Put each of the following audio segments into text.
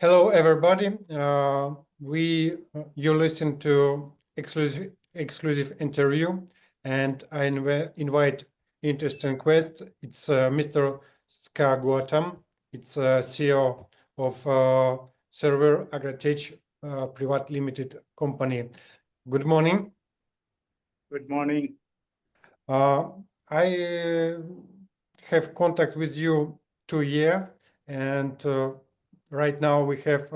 Hello, everybody. You listen to exclusive interview, and I invite interesting guest. It's Mr. SK Gautam. It's CEO of Survir Agritech Pvt Limited company. Good morning. Good morning. I have contact with you 2 years, and right now we have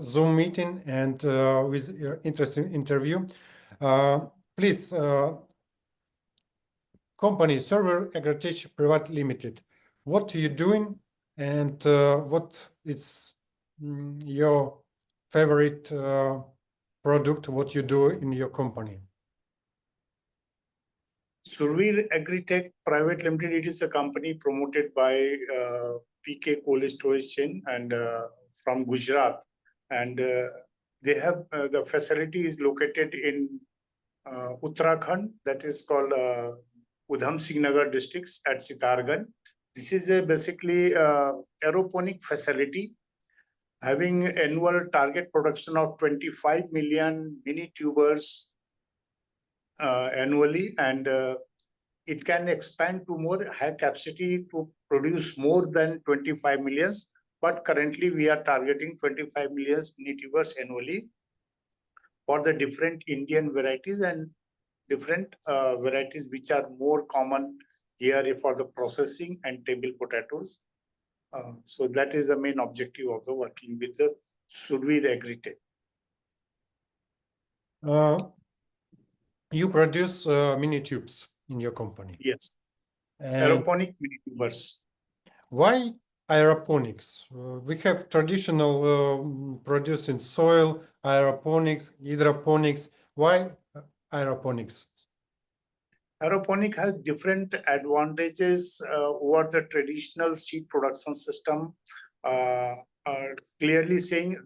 Zoom meeting and with interesting interview. Please, company Survir Agritech Pvt Limited, what are you doing, and what is your favorite product, what you do in your company? Survir Agritech Pvt Limited, it is a company promoted by PK Cold Storage Chain and from Gujarat. And they have the facility is located in Uttarakhand, that is called Udham Singh Nagar districts at Sitarganj. This is a basically aeroponic facility having annual target production of 25 million mini tubers annually, and it can expand to more high capacity to produce more than 25 millions. But currently we are targeting 25 millions mini tubers annually for the different Indian varieties and different varieties which are more common here for the processing and table potatoes. So that is the main objective of the working with the Survir Agritech. You produce mini tubes in your company. Yes. And aeroponic mini tubers. Why aeroponics? We have traditional producing soil, aeroponics, hydroponics. Why aeroponics? Aeroponic has different advantages over the traditional seed production system. Clearly saying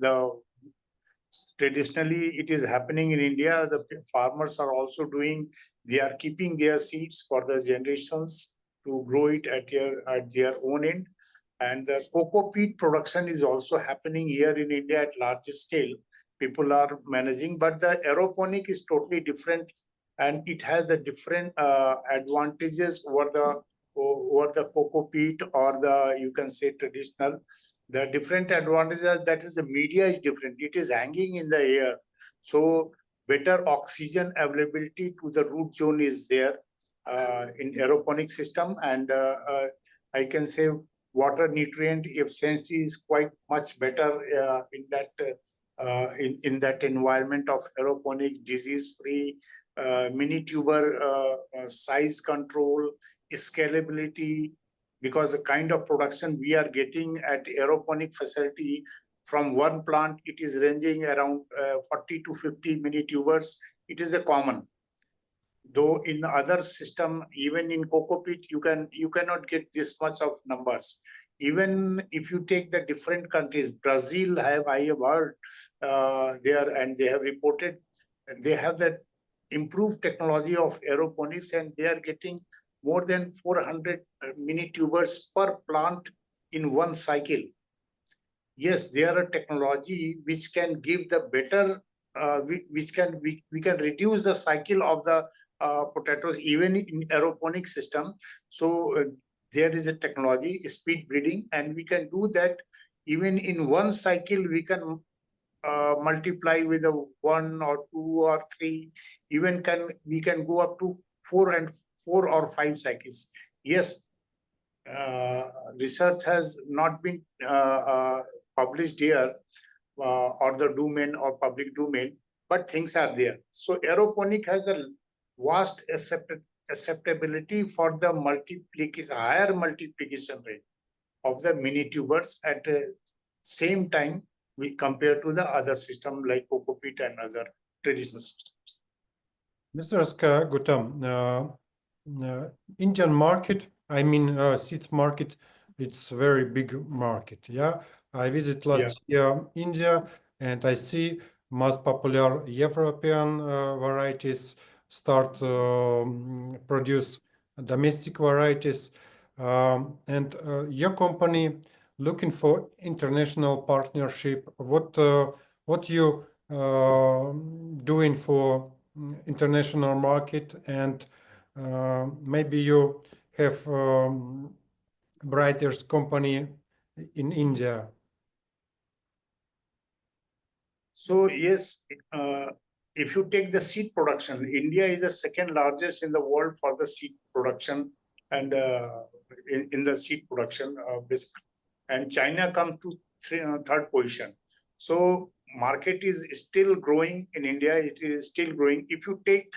traditionally it is happening in India, the farmers are also doing, they are keeping their seeds for the generations to grow it at their own end. And the cocoa peat production is also happening here in India at large scale. People are managing, but the aeroponic is totally different, and it has the different advantages over the cocoa peat or the, you can say, traditional. The different advantages, that is the media is different. It is hanging in the air. So better oxygen availability to the root zone is there in aeroponic system. And I can say water nutrient efficiency is quite much better in that environment of aeroponic, disease-free, mini tuber size control, scalability, because the kind of production we are getting at aeroponic facility from one plant, it is ranging around 40 to 50 mini tubers. It is a common. Though in other system, even in cocoa peat, you cannot get this much of numbers. Even if you take the different countries, Brazil I have heard there, and they have reported they have that improved technology of aeroponics, and they are getting more than 400 mini tubers per plant in one cycle. Yes, they are a technology which can give the better, we can reduce the cycle of the potatoes even in aeroponic system. So there is a technology, speed breeding, and we can do that even in one cycle. We can multiply with a 1 or 2 or 3, even we can go up to 4 or 5 cycles. Yes, research has not been published here or the domain or public domain, but things are there. So aeroponic has a vast acceptability for the higher multiplication rate of the mini tubers at the same time we compare to the other system like cocopeat and other traditional systems. Mr. SK Gautam, Indian market, I mean seeds market, it's very big market. Yeah, I visit last year India, and I see most popular European varieties start produce domestic varieties, and your company looking for international partnership. What you doing for international market, and maybe you have brightest company in India. So yes, if you take the seed production, India is the second largest in the world for the seed production, and in the seed production, and China comes to third position. So market is still growing in India. It is still growing. If you take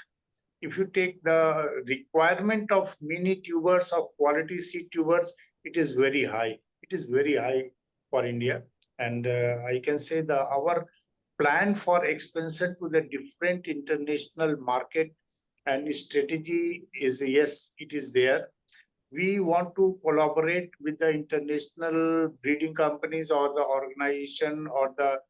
the requirement of mini tubers of quality seed tubers, it is very high. It is very high for India, and I can say our plan for expansion to the different international market and strategy is, yes, it is there. We want to collaborate with the international breeding companies or the organization or the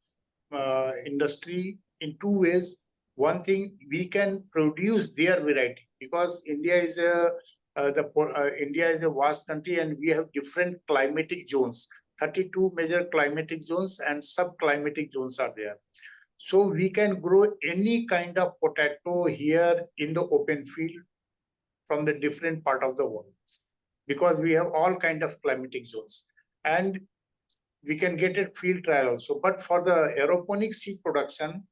industry in two ways. One thing, we can produce their variety, because India is a vast country, and we have different climatic zones. 32 major climatic zones and subclimatic zones are there. So we can grow any kind of potato here in the open field from the different part of the world, because we have all kind of climatic zones, and we can get a field trial also. But for the aeroponic seed production,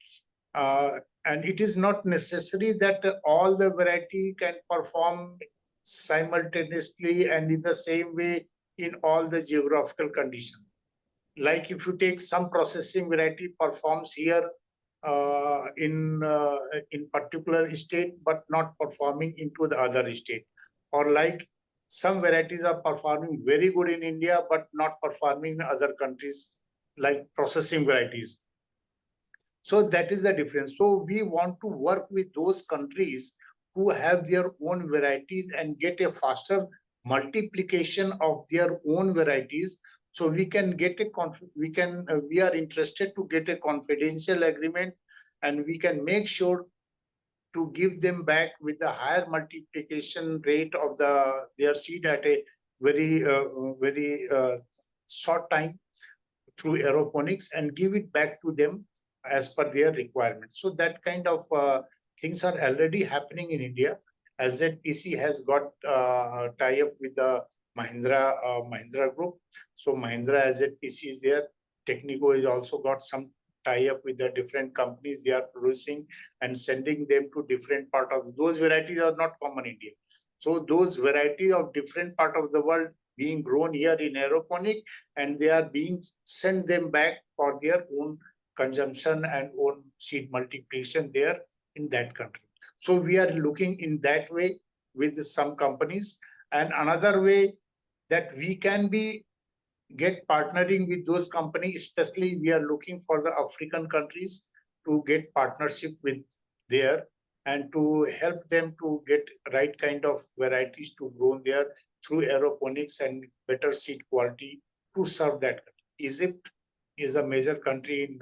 and it is not necessary that all the variety can perform simultaneously and in the same way in all the geographical conditions. Like if you take some processing variety performs here in particular state, but not performing into the other state, or like some varieties are performing very good in India, but not performing in other countries, like processing varieties. So that is the difference. So we want to work with those countries who have their own varieties and get a faster multiplication of their own varieties. So we can get we are interested to get a confidential agreement, and we can make sure to give them back with the higher multiplication rate of their seed at a very short time through aeroponics, and give it back to them as per their requirements. So that kind of things are already happening in India. ZPC has got tie-up with the Mahindra group. So Mahindra ZPC is there. Technico has also got some tie-up with the different companies. They are producing and sending them to different part of those varieties are not common in India. So those varieties of different part of the world being grown here in aeroponic, and they are being sent them back for their own consumption and own seed multiplication there in that country. So we are looking in that way with some companies. And another way that we can get partnering with those companies, especially we are looking for the African countries to get partnership with there. and to help them to get right kind of varieties to grow there through aeroponics and better seed quality to serve that. Egypt is a major country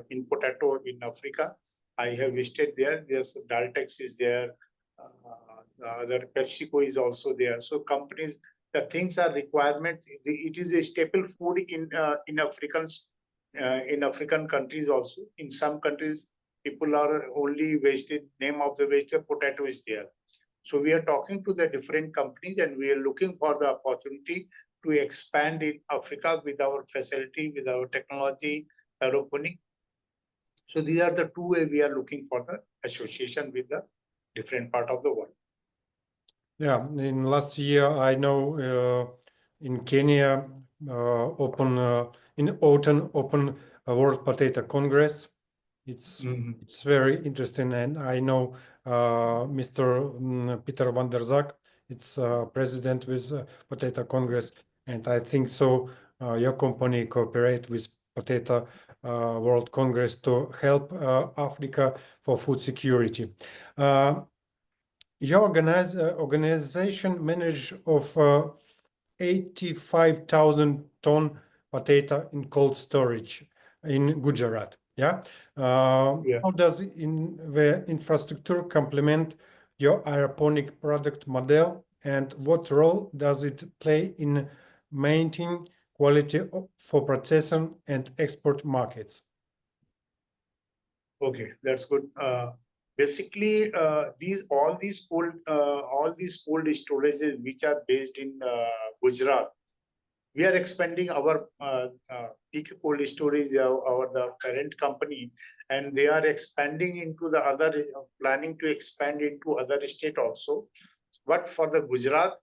in potato in Africa. I have visited there. There's Daltex is there. Other PepsiCo is also there. So companies, the things are requirement. It is a staple food in African countries also. In some countries, people are only wasted. Name of the vegetable potato is there. So we are talking to the different companies and we are looking for the opportunity to expand in Africa with our facility, with our technology, aeroponic. So these are the two ways we are looking for the association with the different part of the world. Yeah, in last year, I know in Kenya, in autumn, open a World Potato Congress. It's very interesting, and I know Mr. Peter van der Zak. It's president with Potato Congress, and I think so. Your company cooperate with Potato World Congress to help Africa for food security. Your organization manage of 85,000 ton potato in cold storage in Gujarat. Yeah. How does the infrastructure complement your aeroponic product model, and what role does it play in maintaining quality for processing and export markets? Okay, that's good. Basically, all these cold storages which are based in Gujarat, we are expanding our peak cold storage, the parent company, and they are expanding into the other, planning to expand into other state also. But for the Gujarat,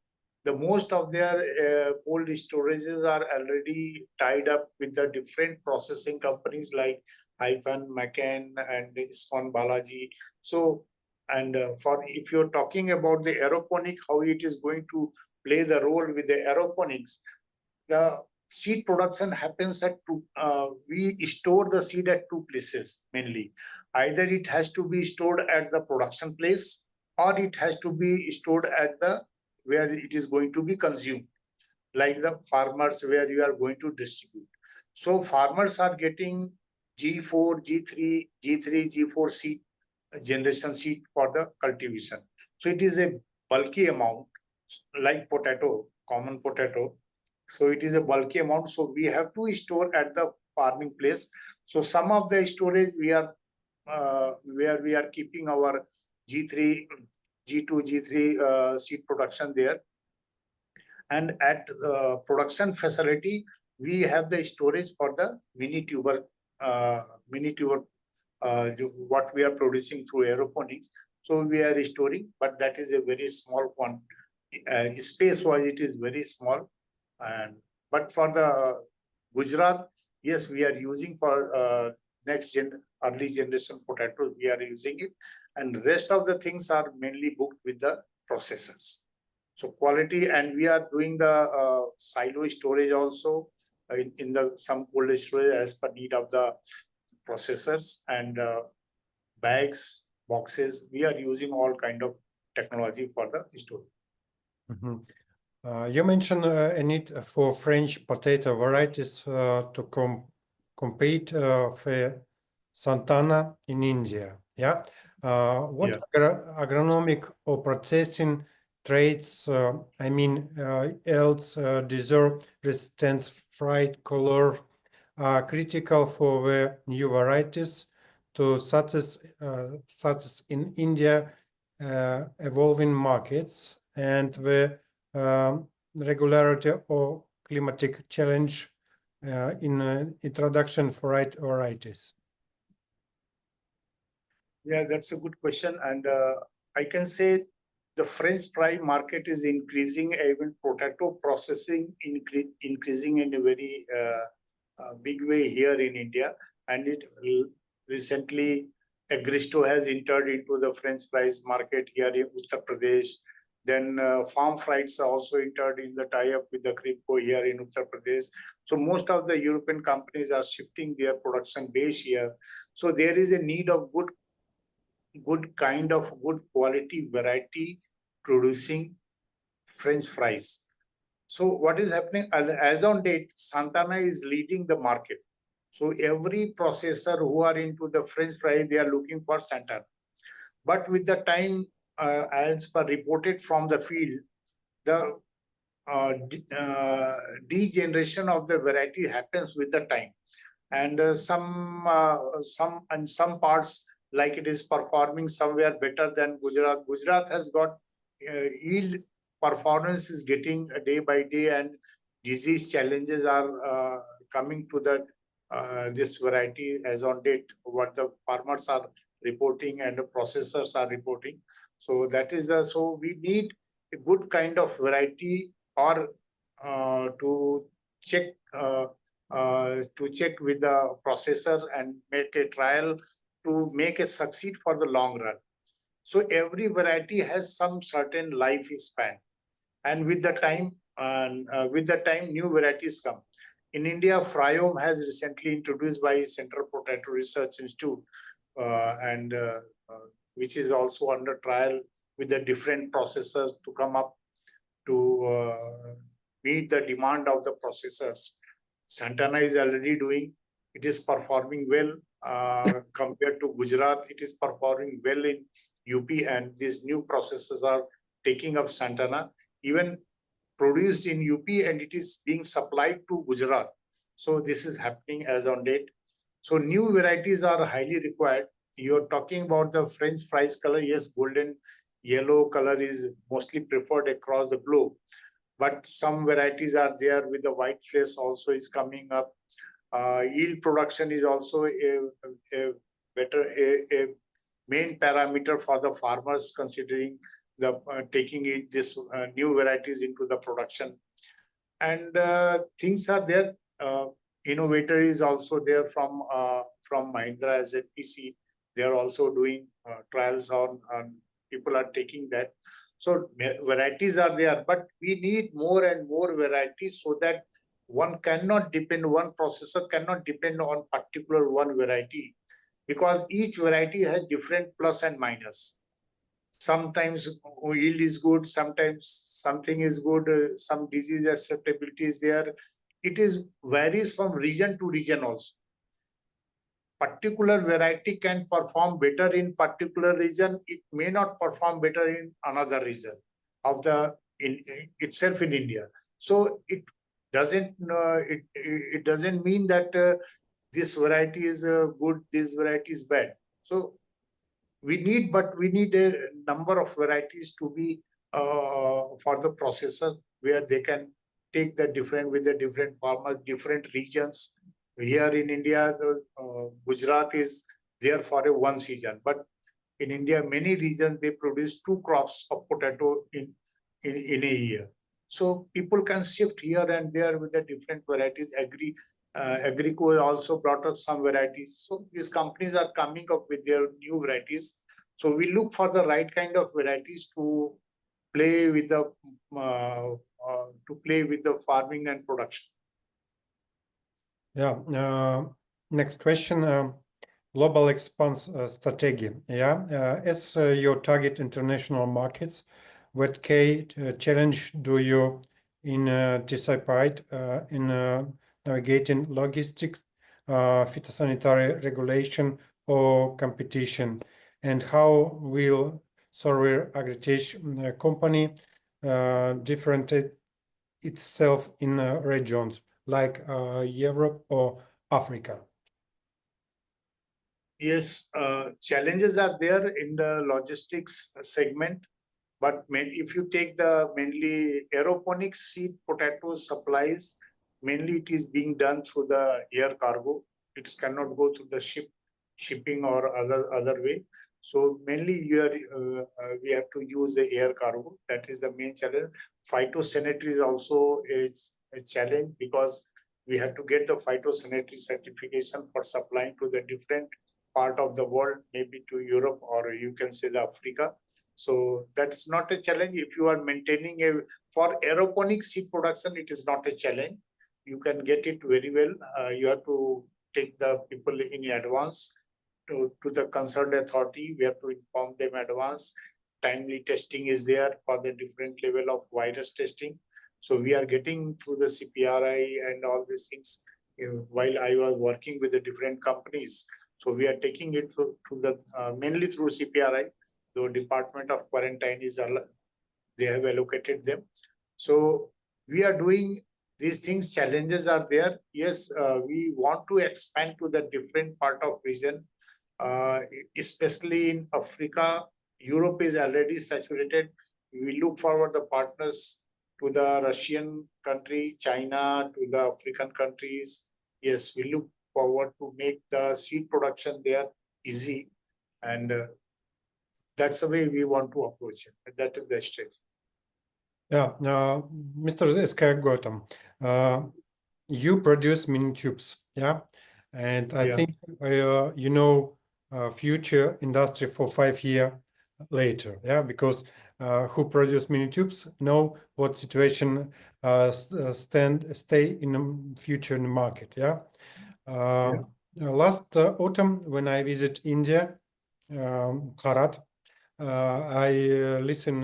the most of their cold storages are already tied up with the different processing companies like Hyphen, McCann, and Iscon Balaji. So, and for if you're talking about the aeroponic, how it is going to play the role with the aeroponics, the seed production happens at two. We store the seed at two places mainly. Either it has to be stored at the production place, or it has to be stored at the where it is going to be consumed, like the farmers where you are going to distribute. So farmers are getting G4, G3, G3, G4 seed generation seed for the cultivation. So it is a bulky amount, like potato, common potato. So it is a bulky amount. So we have to store at the farming place. So some of the storage we are where we are keeping our G3, G2, G3 seed production there. And at the production facility, we have the storage for the mini tuber, what we are producing through aeroponics. So we are storing, but that is a very small one. Space-wise, it is very small. And but for the Gujarat, yes, we are using for early generation potatoes. We are using it, and rest of the things are mainly booked with the processors. So quality, and we are doing the silo storage also in the some cold storage as per need of the processors, and bags, boxes. We are using all kind of technology for the storage. You mentioned a need for French potato varieties to compete for Santana in India. Yeah. What agronomic or processing traits, yields, deserve resistance, fried color, are critical for the new varieties to such as in India evolving markets, and the regularity or climatic challenge in introduction for right varieties? Yeah, that's a good question. And I can say the French fry market is increasing, even potato processing increasing in a very big way here in India. And it recently, Agristo has entered into the French fries market here in Uttar Pradesh. Then farm fries also entered in the tie-up with the Cripco here in Uttar Pradesh. So most of the European companies are shifting their production base here. So there is a need of good good quality variety producing French fries. So what is happening as on date, Santana is leading the market. So every processor who are into the French fry, they are looking for Santana. But with the time, as per reported from the field, the degeneration of the variety happens with the time, and some parts, like it is performing somewhere better than Gujarat. Gujarat has got yield performance is getting day by day, and disease challenges are coming to the this variety as on date. What the farmers are reporting and the processors are reporting. So that is the so we need a good kind of variety, or to check with the processor and make a trial to make a succeed for the long run. So every variety has some certain life span, and with the time, new varieties come. In India, Fryome has recently introduced by Central Potato Research Institute, and which is also under trial with the different processors to come up to meet the demand of the processors. Santana is already doing, it is performing well compared to Gujarat. It is performing well in UP, and these new processors are taking up Santana, even produced in UP, and it is being supplied to Gujarat. So this is happening as on date. So new varieties are highly required. You're talking about the French fries color. Yes, golden yellow color is mostly preferred across the globe, but some varieties are there with the white flesh also is coming up. Yield production is also a better a main parameter for the farmers, considering the taking it this new varieties into the production. And things are there. Innovator is also there from Mahindra as a PC. They are also doing trials on people are taking that. So varieties are there, but we need more and more varieties, so that one processor cannot depend on particular one variety, because each variety has different plus and minus. Sometimes yield is good, sometimes something is good, some disease acceptability is there. It is varies from region to region also. Particular variety can perform better in particular region, it may not perform better in another region of the in itself in India. So it doesn't mean that this variety is good, this variety is bad. So we need a number of varieties to be for the processor, where they can take the different with the different farmers, different regions. Here in India, the Gujarat is there for a one season, but in India, many regions they produce two crops of potato in a year. So people can shift here and there with the different varieties. Agrico also brought up some varieties. So these companies are coming up with their new varieties. So we look for the right kind of varieties to play with the farming and production. Yeah. Next question. Global expanse strategy. Yeah. As you target international markets, what key challenge do you anticipate in navigating logistics, phytosanitary regulation, or competition? And how will Survir Agritech company differentiate itself in regions like Europe or Africa? Yes, challenges are there in the logistics segment, but if you take the mainly aeroponics seed potato supplies, mainly it is being done through the air cargo. It cannot go through the shipping or other way. So mainly we have to use the air cargo. That is the main challenge. Phytosanitary is also a challenge, because we have to get the phytosanitary certification for supplying to the different part of the world, maybe to Europe, or you can say the Africa. So that's not a challenge. If you are maintaining for aeroponic seed production, it is not a challenge. You can get it very well. You have to take the people in advance, to the concerned authority. We have to inform them advance. Timely testing is there for the different level of virus testing. So we are getting through the CPRI and all these things while I was working with the different companies. So we are taking it to the mainly through CPRI. The Department of Quarantine is they have allocated them. So we are doing these things. Challenges are there. Yes, we want to expand to the different part of region, especially in Africa. Europe is already saturated. We look forward the partners to the Russian country, China, to the African countries. Yes, we look forward to make the seed production there easy, and that's the way we want to approach it. That is the stage. Yeah, Mr. SK Gautam, you produce mini tubes, yeah, and I think you know future industry for 5 years later, yeah, because who produce mini tubes know what situation stay in the future in the market, yeah. Last autumn when I visit India, Kharat, I listen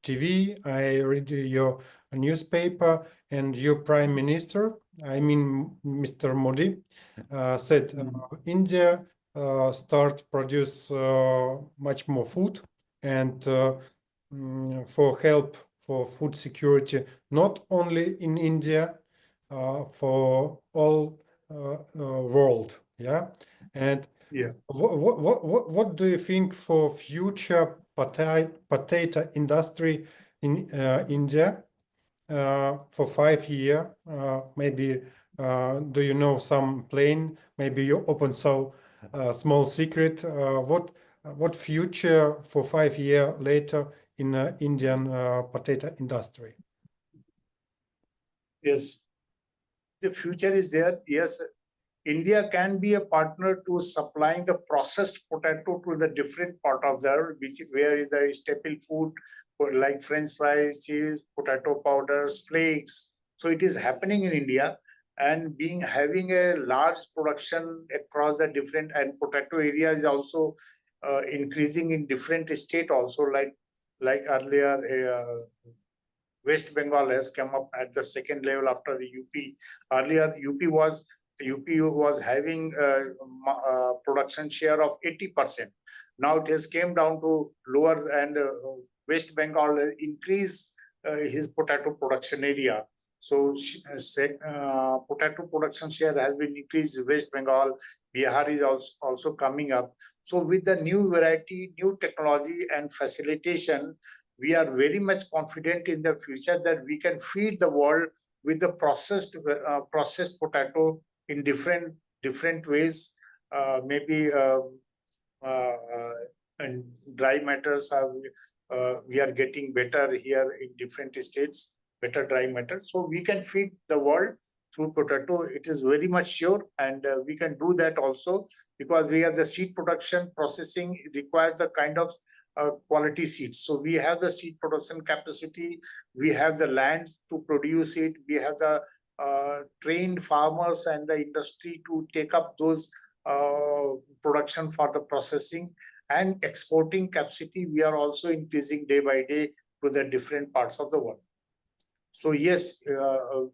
TV, I read your newspaper, and your prime minister, I mean Mr. Modi, said India start produce much more food and for help for food security, not only in India, for all world, yeah. And what do you think for future potato industry in India for 5 years? Maybe do you know some plan? Maybe you open so small secret. What future for 5 years later in Indian potato industry? Yes, the future is there. Yes, India can be a partner to supplying the processed potato to the different part of the world, where the staple food like French fries, cheese, potato powders, flakes. So it is happening in India, and having a large production across the different and potato area is also increasing in different state also, like earlier. West Bengal has come up at the second level after the UP. Earlier, UP was having a production share of 80%. Now it has came down to lower, and West Bengal increased his potato production area. So potato production share has been increased. West Bengal, Bihar is also coming up. So with the new variety, new technology and facilitation, we are very much confident in the future that we can feed the world with the processed potato in different ways. Maybe and dry matters we are getting better here in different states, better dry matter. So we can feed the world through potato. It is very much sure, and we can do that also because we have the seed production processing requires the kind of quality seeds. So we have the seed production capacity, we have the lands to produce it, we have the trained farmers and the industry to take up those production for the processing and exporting capacity. We are also increasing day by day to the different parts of the world. So yes,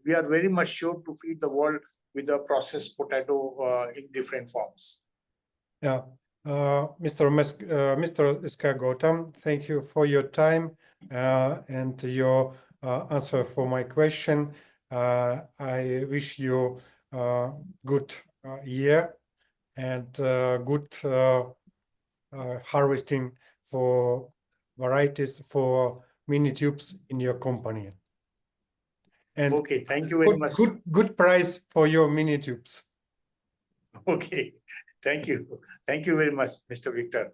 we are very much sure to feed the world with the processed potato in different forms. Yeah. Mr. SK Gautam, thank you for your time and your answer for my question. I wish you good year and good harvesting for varieties for mini tubes in your company. And okay, thank you very much. Good price for your mini tubes. Okay, thank you. Thank you very much, Mr. Victor.